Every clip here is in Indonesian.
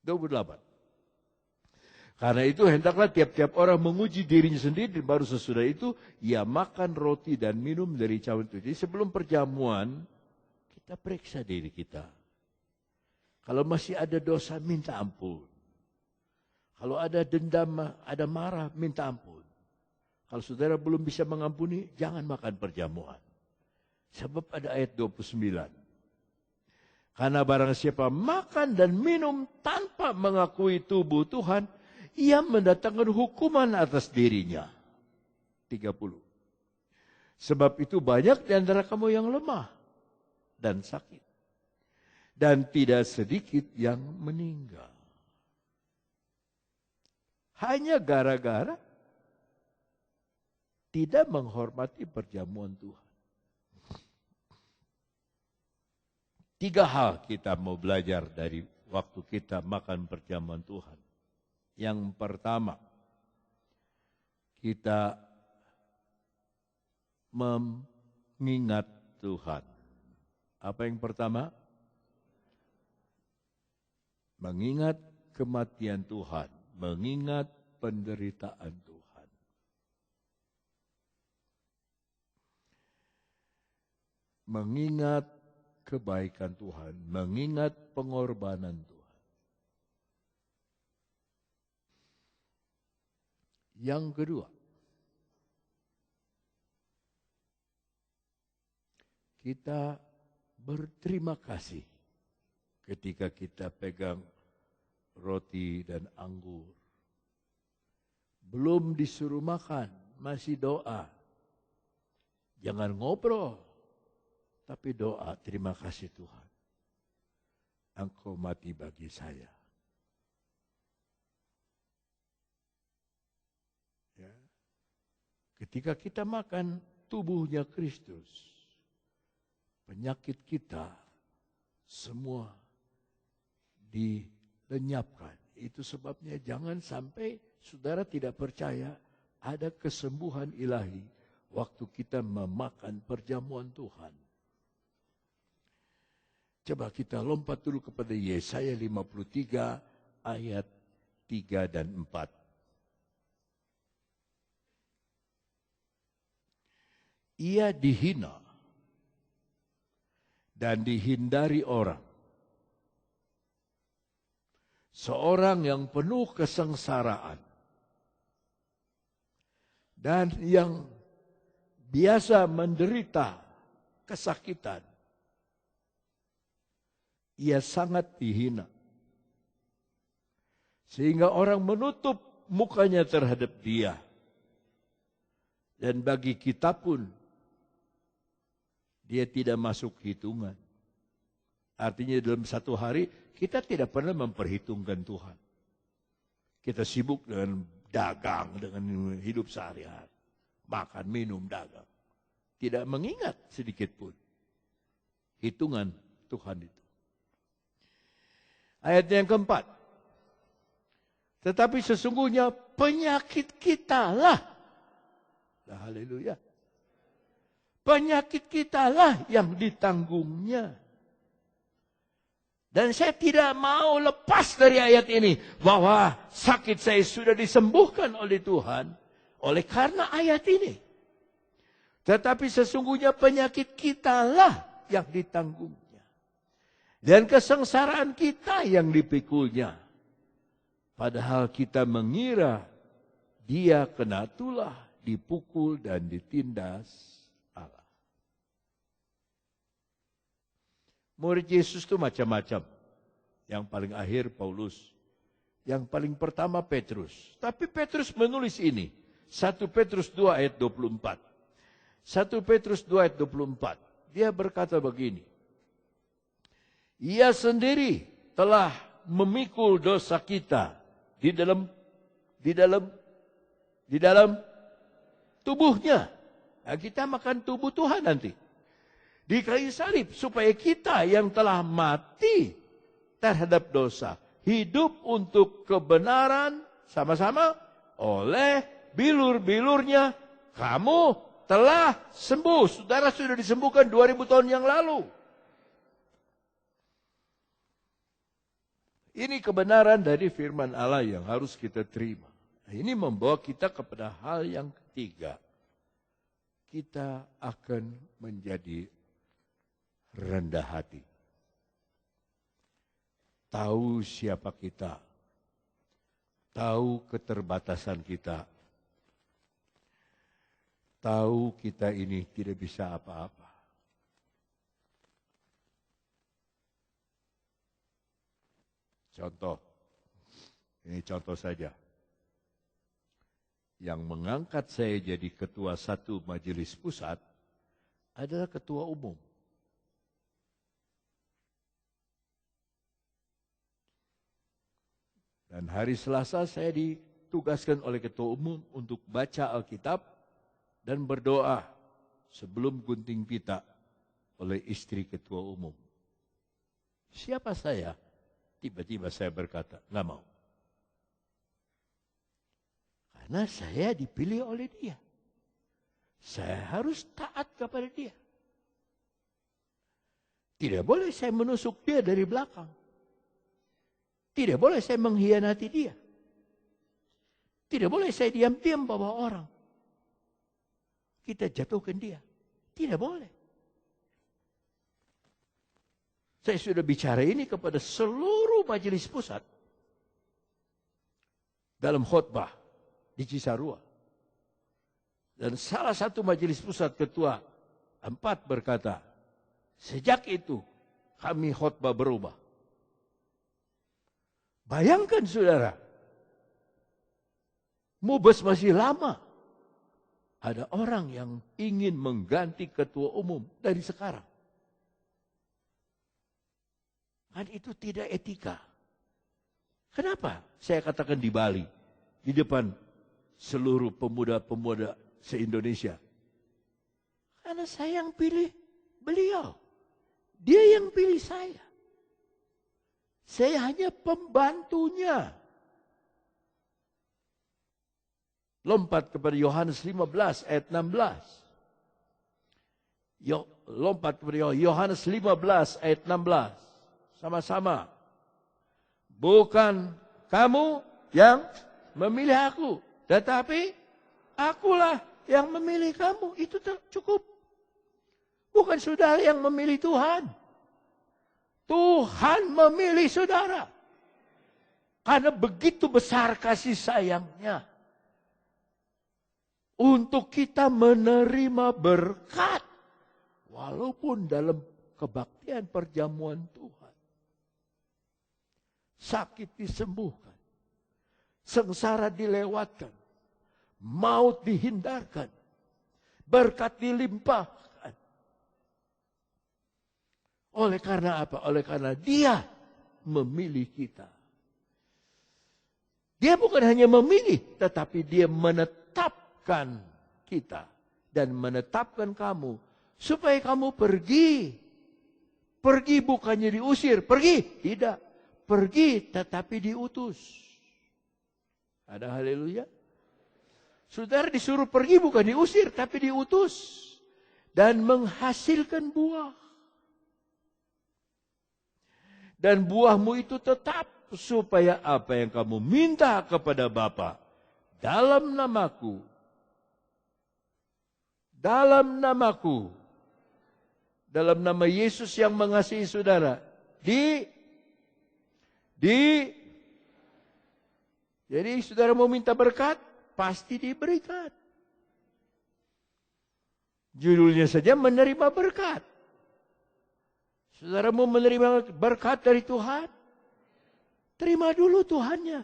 28. Karena itu hendaklah tiap-tiap orang menguji dirinya sendiri, baru sesudah itu ia makan roti dan minum dari cawan itu. Jadi sebelum perjamuan, kita periksa diri kita. Kalau masih ada dosa, minta ampun. Kalau ada dendam, ada marah, minta ampun. Kalau saudara belum bisa mengampuni, jangan makan perjamuan. Sebab ada ayat 29. Karena barang siapa makan dan minum tanpa mengakui tubuh Tuhan, ia mendatangkan hukuman atas dirinya. 30. Sebab itu banyak di antara kamu yang lemah dan sakit. Dan tidak sedikit yang meninggal. Hanya gara-gara tidak menghormati perjamuan Tuhan. 3 hal kita mau belajar dari waktu kita makan perjamuan Tuhan. Yang pertama, kita mengingat Tuhan. Apa yang pertama? Mengingat kematian Tuhan, mengingat penderitaan Tuhan. Mengingat kebaikan Tuhan, mengingat pengorbanan Tuhan. Yang kedua, kita berterima kasih ketika kita pegang roti dan anggur. Belum disuruh makan, masih doa. Jangan ngobrol. Tapi doa, terima kasih Tuhan. Engkau mati bagi saya. Ya. Ketika kita makan tubuhnya Kristus, penyakit kita semua dilenyapkan. Itu sebabnya jangan sampai saudara tidak percaya ada kesembuhan ilahi waktu kita memakan perjamuan Tuhan. Coba kita lompat dulu kepada Yesaya 53 ayat 3 dan 4. Ia dihina dan dihindari orang. Seorang yang penuh kesengsaraan dan yang biasa menderita kesakitan. Ia sangat dihina. Sehingga orang menutup mukanya terhadap dia. Dan bagi kita pun, dia tidak masuk hitungan. Artinya dalam satu hari, kita tidak pernah memperhitungkan Tuhan. Kita sibuk dengan dagang, dengan hidup sehari-hari. Makan, minum, dagang. Tidak mengingat sedikit pun hitungan Tuhan itu. Ayat yang keempat. Tetapi sesungguhnya penyakit kita lah. Haleluya. Penyakit kita lah yang ditanggungnya. Dan saya tidak mau lepas dari ayat ini. Bahwa sakit saya sudah disembuhkan oleh Tuhan. Oleh karena ayat ini. Tetapi sesungguhnya penyakit kita lah yang ditanggungnya. Dan kesengsaraan kita yang dipikulnya. Padahal kita mengira dia kena tulah, dipukul dan ditindas Allah. Murid Yesus itu macam-macam. Yang paling akhir Paulus. Yang paling pertama Petrus. Tapi Petrus menulis ini. 1 Petrus 2 ayat 24. 1 Petrus 2 ayat 24. Dia berkata begini. Ia sendiri telah memikul dosa kita di dalam tubuhnya. Nah, kita makan tubuh Tuhan nanti. Di kayu salib supaya kita yang telah mati terhadap dosa, hidup untuk kebenaran sama-sama oleh bilur-bilurnya kamu telah sembuh. Saudara sudah disembuhkan 2000 tahun yang lalu. Ini kebenaran dari firman Allah yang harus kita terima. Nah, ini membawa kita kepada hal yang ketiga. Kita akan menjadi rendah hati. Tahu siapa kita. Tahu keterbatasan kita. Tahu kita ini tidak bisa apa-apa. Contoh, ini contoh saja. Yang mengangkat saya jadi ketua satu majelis pusat adalah ketua umum. Dan hari Selasa saya ditugaskan oleh ketua umum untuk baca Alkitab dan berdoa sebelum gunting pita oleh istri ketua umum. Siapa saya? Tiba-tiba saya berkata, nggak mau. Karena saya dipilih oleh dia. Saya harus taat kepada dia. Tidak boleh saya menusuk dia dari belakang. Tidak boleh saya mengkhianati dia. Tidak boleh saya diam-diam bawa orang. Kita jatuhkan dia. Tidak boleh. Saya sudah bicara ini kepada seluruh majelis pusat. Dalam khotbah di Cisarua. Dan salah satu majelis pusat ketua 4 berkata, sejak itu kami khotbah berubah. Bayangkan saudara, Mubes masih lama. Ada orang yang ingin mengganti ketua umum dari sekarang. Kan itu tidak etika. Kenapa saya katakan di Bali, di depan seluruh pemuda-pemuda se-Indonesia? Karena saya yang pilih beliau. Dia yang pilih saya. Saya hanya pembantunya. Lompat kepada Yohanes 15 ayat 16. Lompat kepada Yohanes 15 ayat 16. Sama-sama. Bukan kamu yang memilih aku, tetapi akulah yang memilih kamu. Itu cukup. Bukan saudara yang memilih Tuhan. Tuhan memilih saudara. Karena begitu besar kasih sayangnya. Untuk kita menerima berkat. Walaupun dalam kebaktian perjamuan Tuhan. Sakit disembuhkan. Sengsara dilewatkan. Maut dihindarkan. Berkat dilimpahkan. Oleh karena apa? Oleh karena dia memilih kita. Dia bukan hanya memilih, tetapi dia menetapkan kita. Dan menetapkan kamu. Supaya kamu pergi. Pergi bukannya diusir. Pergi. Tidak. Pergi tetapi diutus. Ada haleluya? Saudara disuruh pergi bukan diusir tapi diutus. Dan menghasilkan buah. Dan buahmu itu tetap supaya apa yang kamu minta kepada Bapa dalam namaku. Dalam namaku. Dalam nama Yesus yang mengasihi saudara. Jadi saudara mau minta berkat, pasti diberikan. Judulnya saja menerima berkat. Saudara mau menerima berkat dari Tuhan, terima dulu Tuhannya.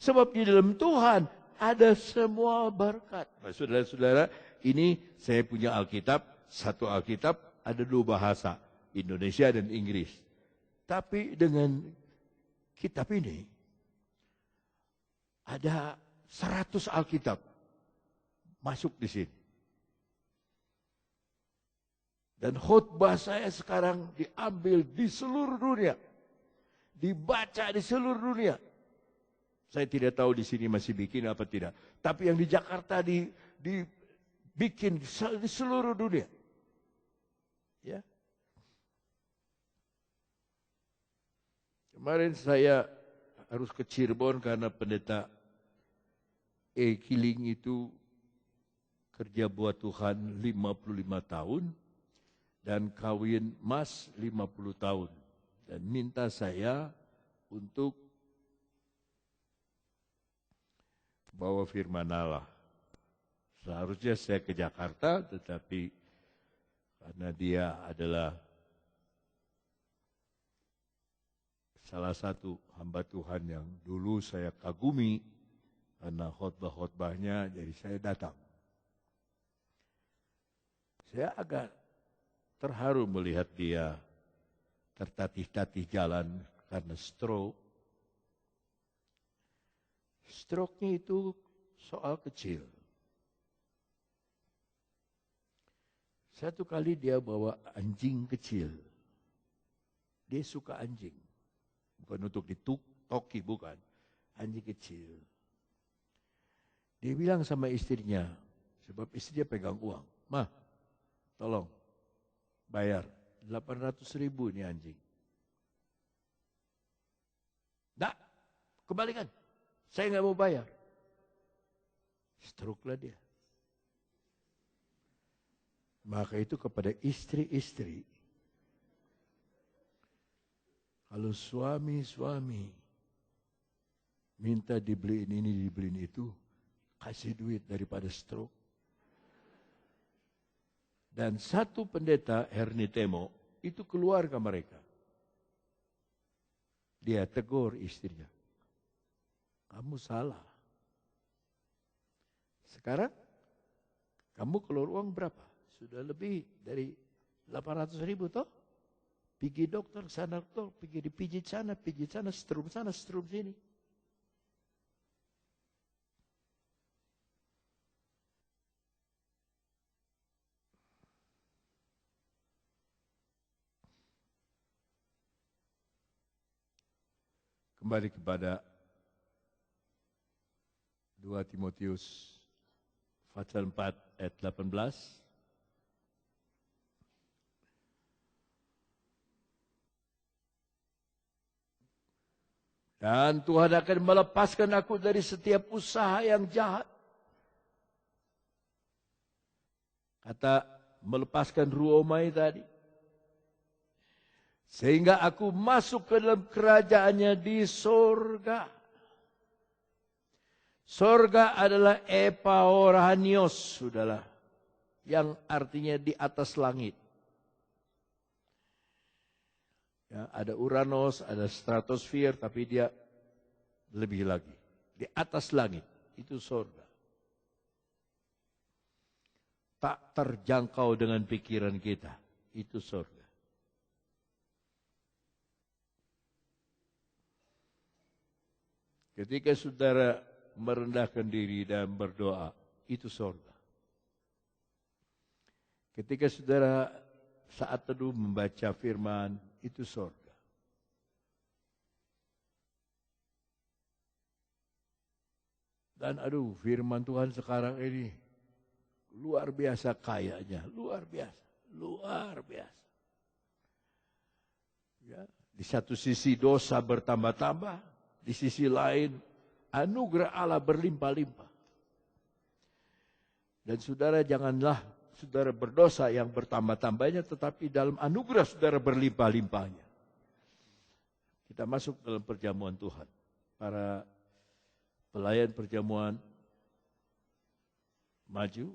Sebab di dalam Tuhan ada semua berkat. Nah, saudara-saudara, ini saya punya Alkitab, satu Alkitab ada 2 bahasa, Indonesia dan Inggris. Tapi dengan kitab ini, ada 100 Alkitab masuk di sini. Dan khotbah saya sekarang diambil di seluruh dunia. Dibaca di seluruh dunia. Saya tidak tahu di sini masih bikin apa tidak. Tapi yang di Jakarta dibikin di seluruh dunia. Ya. Kemarin saya harus ke Cirebon karena pendeta Kiling itu kerja buat Tuhan 55 tahun dan kawin mas 50 tahun. Dan minta saya untuk bawa firman Allah. Seharusnya saya ke Jakarta, tetapi karena dia adalah salah satu hamba Tuhan yang dulu saya kagumi karena khotbah-khotbahnya, jadi saya datang. Saya agak terharu melihat dia tertatih-tatih jalan karena stroke. Stroke-nya itu soal kecil. Satu kali dia bawa anjing kecil. Dia suka anjing. Bukan untuk ditoki, bukan. Anjing kecil. Dia bilang sama istrinya, sebab istrinya pegang uang. "Mah, tolong bayar 800.000 ini anjing." "Nggak, kembalikan. Saya nggak mau bayar." Stroke lah dia. Maka itu kepada istri-istri, kalau suami-suami minta dibeliin ini, dibeliin itu, kasih duit daripada stroke. Dan satu pendeta, Herni Temo, itu keluarga mereka. Dia tegur istrinya, "Kamu salah. Sekarang kamu keluar uang berapa? Sudah lebih dari 800.000 toh? Pergi dokter sana, dokter, pergi dipijit sana, strum sana, strum sini." Kembali kepada 2 Timotius pasal 4 ayat 18. "Dan Tuhan akan melepaskan aku dari setiap usaha yang jahat." Kata melepaskan ruomai tadi. "Sehingga aku masuk ke dalam kerajaannya di sorga." Sorga adalah epaoranios, sudahlah. Yang artinya di atas langit. Ya, ada Uranus, ada stratosfer, tapi dia lebih lagi. Di atas langit, itu sorga. Tak terjangkau dengan pikiran kita, itu sorga. Ketika saudara merendahkan diri dan berdoa, itu sorga. Ketika saudara saat teduh membaca firman, itu sorga. Dan firman Tuhan sekarang ini luar biasa kayanya, luar biasa, luar biasa. Ya, di satu sisi dosa bertambah-tambah, di sisi lain anugerah Allah berlimpah-limpah. Dan saudara janganlah saudara berdosa yang bertambah-tambahnya, tetapi dalam anugerah saudara berlimpah-limpahnya. Kita masuk dalam perjamuan Tuhan. Para pelayan perjamuan maju.